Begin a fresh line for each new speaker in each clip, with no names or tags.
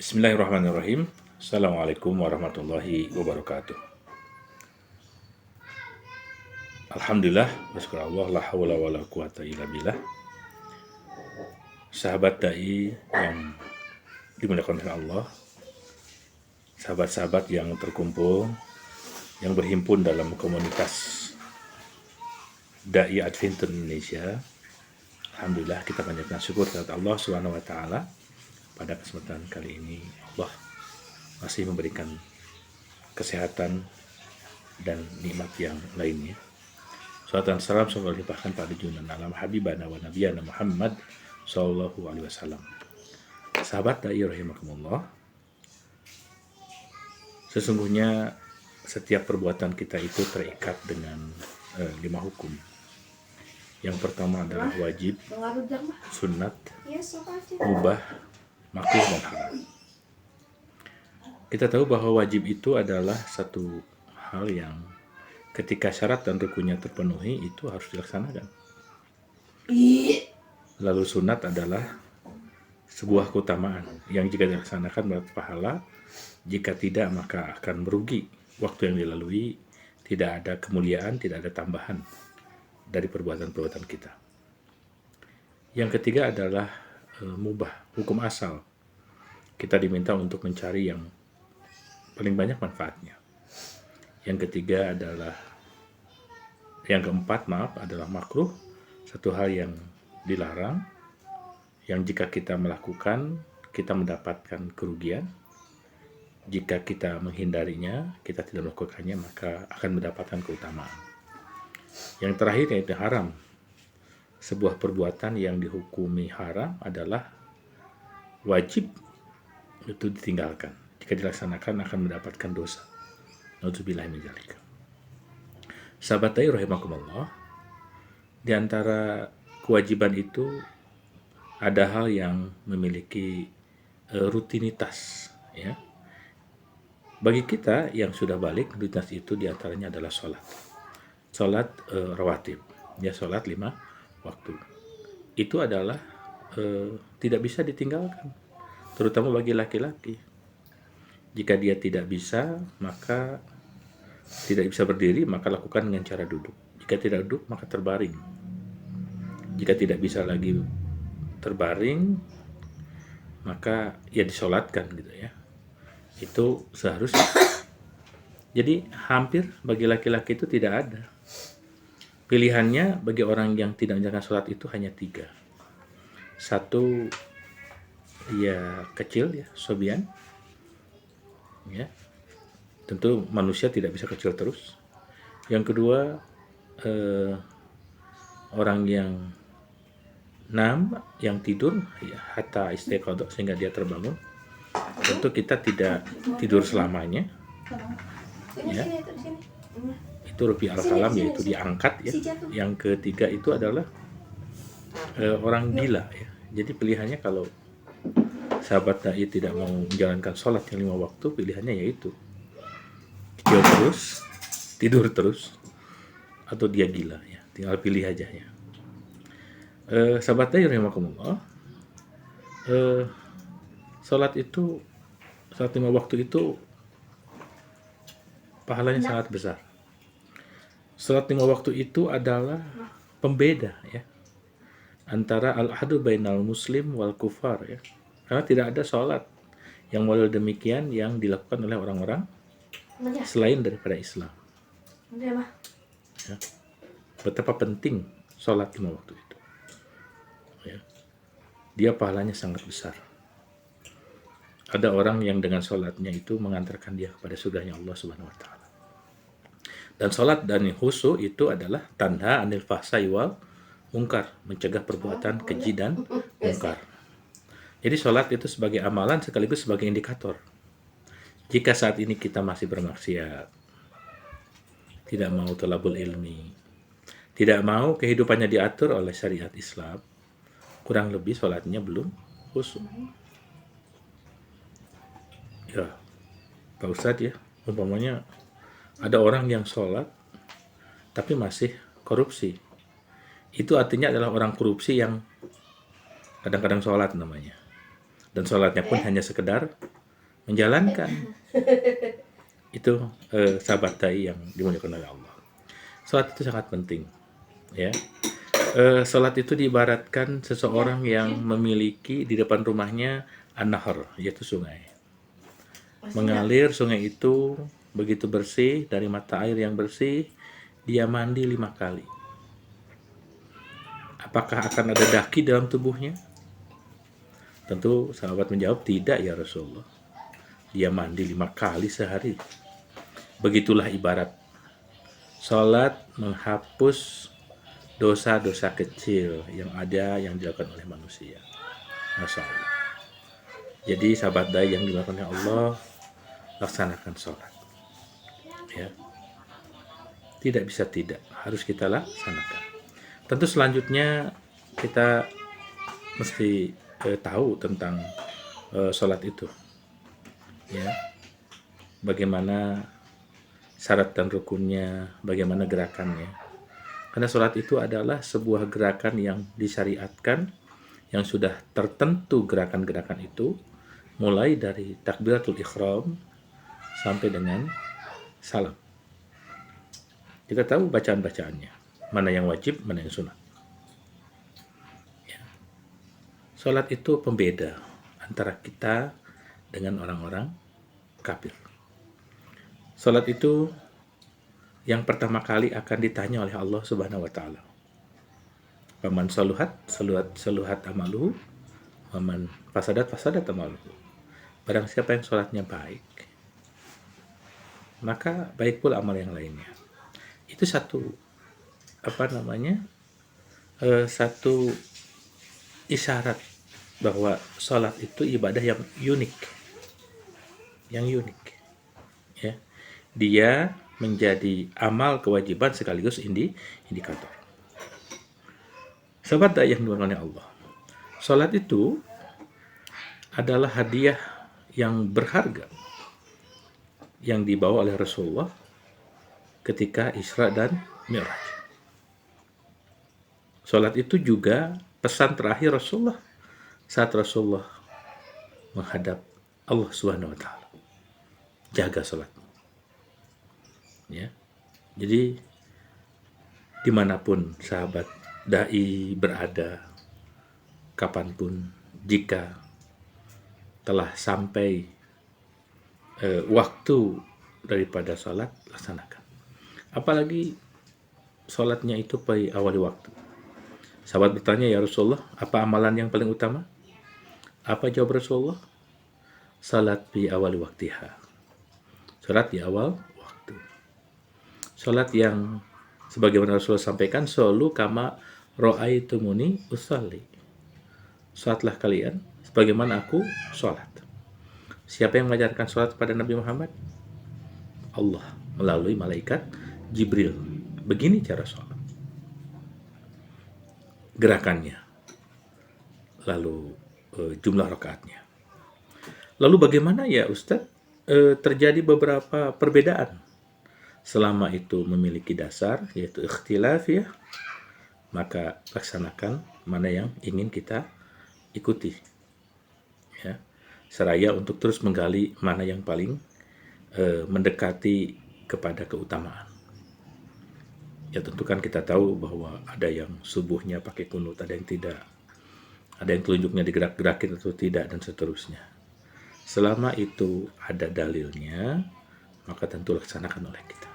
Bismillahirrahmanirrahim. Assalamualaikum warahmatullahi wabarakatuh. Alhamdulillah, bersyukur Allah, la haula wala quwata illa billah. Sahabat dai yang dimuliakan oleh Allah, sahabat-sahabat yang terkumpul, yang berhimpun dalam komunitas Dai Adventure Indonesia. Alhamdulillah, kita panjatkan syukur kepada Allah Subhanahu wa taala. Pada kesempatan kali ini Allah masih memberikan kesehatan dan nikmat yang lainnya. Salawat dan salam semoga dilimpahkan pada junjungan alam habibana wa nabiyana Muhammad sallallahu alaihi wasallam. Sahabat dai rahimakumullah, sesungguhnya setiap perbuatan kita itu terikat dengan 5 hukum. Yang pertama adalah wajib, sunat, mubah, makruh, dan haram. Kita tahu bahwa wajib itu adalah satu hal yang ketika syarat dan rukunnya terpenuhi itu harus dilaksanakan. Lalu sunat adalah sebuah keutamaan yang jika dilaksanakan mendapat pahala, jika tidak maka akan merugi waktu yang dilalui, tidak ada kemuliaan, tidak ada tambahan dari perbuatan-perbuatan kita. Yang ketiga adalah mubah, hukum asal. Kita diminta untuk mencari yang paling banyak manfaatnya. Yang ketiga adalah, yang keempat adalah makruh, satu hal yang dilarang, yang jika kita melakukan, kita mendapatkan kerugian. Jika kita menghindarinya, kita tidak melakukannya, maka akan mendapatkan keutamaan. Yang terakhir yaitu haram. Sebuah perbuatan yang dihukumi haram adalah wajib itu ditinggalkan. Jika dilaksanakan akan mendapatkan dosa. Nauzubillahi min dzalik. Sahabat dai rahimakumullah, di antara kewajiban itu ada hal yang memiliki rutinitas, ya. Bagi kita yang sudah balik, rutinitas itu diantaranya adalah sholat. Sholat rawatib, ya, sholat 5 waktu. Itu adalah tidak bisa ditinggalkan, terutama bagi laki-laki. Jika dia tidak bisa, maka tidak bisa berdiri, maka lakukan dengan cara duduk. Jika tidak duduk, maka terbaring. Jika tidak bisa lagi terbaring, maka ya disolatkan gitu ya. Itu seharusnya. Jadi hampir bagi laki-laki itu tidak ada. Pilihannya bagi orang yang tidak menjalankan sholat itu hanya 3. Satu, ya kecil, ya, sobian. Ya. Tentu manusia tidak bisa kecil terus. Yang kedua, orang yang yang tidur, ya, hatta istiqodoh, sehingga dia terbangun. Tentu kita tidak tidur selamanya. Ya. Itu rupi al-kalam, yaitu diangkat, ya. Yang ketiga itu adalah orang gila, ya. Jadi pilihannya kalau sahabat dai tidak mau menjalankan sholat yang 5 waktu, pilihannya yaitu kecil terus, tidur terus, atau dia gila, ya. Tinggal pilih aja, ya. Sahabat dai rahimakumullah, sholat 5 waktu itu pahalanya sangat besar. Salat 5 waktu itu adalah pembeda, ya, antara al-ahdu bainal muslim wal kufar, ya. Karena tidak ada salat yang model demikian yang dilakukan oleh orang-orang selain daripada Islam. Ya. Betapa penting salat 5 waktu itu. Ya. Dia pahalanya sangat besar. Ada orang yang dengan salatnya itu mengantarkan dia kepada surganya Allah Subhanahu wa taala. Dan sholat dan khusyuk itu adalah tanda anil fahsai wal mungkar, mencegah perbuatan keji dan mungkar. Jadi sholat itu sebagai amalan sekaligus sebagai indikator. Jika saat ini kita masih bermaksiat, tidak mau thalabul ilmi, tidak mau kehidupannya diatur oleh syariat Islam, kurang lebih sholatnya belum khusyuk. Ya, Pak Ustadz, ya, umpamanya ada orang yang sholat tapi masih korupsi. Itu artinya adalah orang korupsi yang kadang-kadang sholat namanya. Dan sholatnya pun hanya sekedar menjalankan. Itu sahabat dai yang dimuliakan oleh Allah. Salat itu sangat penting, ya. Salat itu diibaratkan seseorang yang memiliki di depan rumahnya an-nahar, yaitu sungai. Mengalir sungai itu begitu bersih, dari mata air yang bersih, dia mandi 5 kali. Apakah akan ada daki dalam tubuhnya? Tentu sahabat menjawab, tidak ya Rasulullah. Dia mandi 5 kali sehari. Begitulah ibarat salat menghapus dosa-dosa kecil yang ada yang dilakukan oleh manusia. Masya Allah. Jadi sahabat dai yang dilakukan oleh Allah, laksanakan sholat. Ya. Tidak bisa tidak, harus kita laksanakan. Tentu selanjutnya kita mesti tahu tentang sholat itu. Ya. Bagaimana syarat dan rukunnya, bagaimana gerakannya. Karena sholat itu adalah sebuah gerakan yang disyariatkan, yang sudah tertentu gerakan-gerakan itu, mulai dari takbiratul ihram sampai dengan salam. Kita tahu bacaan-bacaannya, mana yang wajib, mana yang sunat. Ya. Sholat itu pembeda antara kita dengan orang-orang kafir. Sholat itu yang pertama kali akan ditanya oleh Allah Subhanahu wa taala. Faman saluhat amaluhu, waman fasadat amaluhu. Barang siapa yang sholatnya baik, maka baik pula amal yang lainnya. Itu satu satu isyarat bahwa sholat itu ibadah yang unik, ya. Dia menjadi amal kewajiban sekaligus indikator. Sahabat yang dimuliakan oleh Allah, sholat itu adalah hadiah yang berharga yang dibawa oleh Rasulullah ketika Isra dan Mi'raj. Sholat itu juga pesan terakhir Rasulullah saat Rasulullah menghadap Allah Subhanahu wa taala. Jaga sholat. Ya. Jadi dimanapun sahabat dai berada, kapanpun, jika telah sampai waktu daripada sholat, laksanakan. Apalagi sholatnya itu pada awal waktu. Sahabat bertanya, ya Rasulullah, apa amalan yang paling utama? Apa jawab Rasulullah? Salat di awal waktiha. Salat di awal waktu. Salat yang sebagaimana Rasulullah sampaikan, solu kama ro'aitumuni usalli. Salatlah kalian sebagaimana aku salat. Siapa yang mengajarkan salat kepada Nabi Muhammad? Allah melalui malaikat Jibril. Begini cara salat. Gerakannya. Lalu jumlah rakaatnya. Lalu bagaimana ya Ustadz? Terjadi beberapa perbedaan. Selama itu memiliki dasar, yaitu ikhtilaf ya, maka laksanakan mana yang ingin kita ikuti. Ya. Seraya untuk terus menggali mana yang paling mendekati kepada keutamaan. Ya tentu kan kita tahu bahwa ada yang subuhnya pakai kunut, ada yang tidak. Ada yang telunjuknya digerak-gerakin atau tidak, dan seterusnya. Selama itu ada dalilnya, maka tentu laksanakan oleh kita.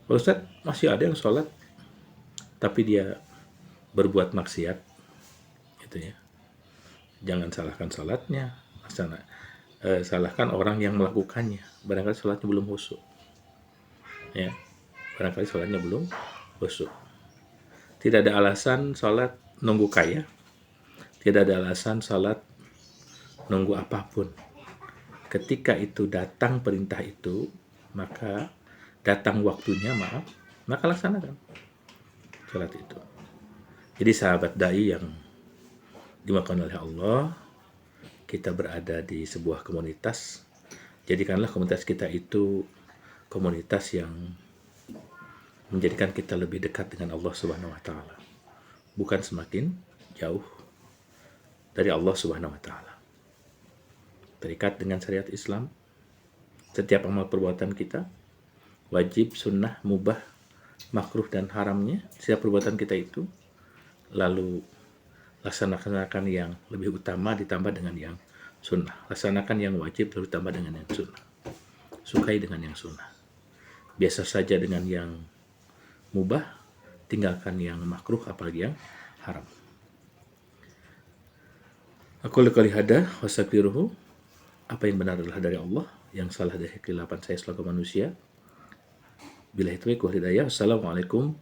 Pak Ustadz, masih ada yang sholat, tapi dia berbuat maksiat, gitu ya. Jangan salahkan sholatnya, salahkan orang yang melakukannya. Barangkali sholatnya belum khusyuk. Ya, barangkali sholatnya belum khusyuk. Tidak ada alasan sholat nunggu kaya. Tidak ada alasan sholat nunggu apapun. Ketika itu datang perintah itu, maka datang waktunya, maka laksanakan sholat itu. Jadi sahabat dai yang dimakan oleh Allah, kita berada di sebuah komunitas. Jadikanlah komunitas kita itu komunitas yang menjadikan kita lebih dekat dengan Allah Subhanahu wa taala. Bukan semakin jauh dari Allah Subhanahu wa taala. terikat dengan syariat Islam. Setiap amal perbuatan kita, wajib, sunnah, mubah, makruh, dan haramnya, setiap perbuatan kita itu, lalu laksanakan yang lebih utama ditambah dengan yang sunnah. Laksanakan yang wajib lalu ditambah dengan yang sunnah. Sukai dengan yang sunnah. Biasa saja dengan yang mubah, tinggalkan yang makruh, apalagi yang haram. Aku lekali hada wasafiruhu. Apa yang benar adalah dari Allah, yang salah dari kekeliruan saya selaku manusia. Bila itu hidayah. Assalamualaikum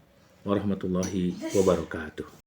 warahmatullahi wabarakatuh.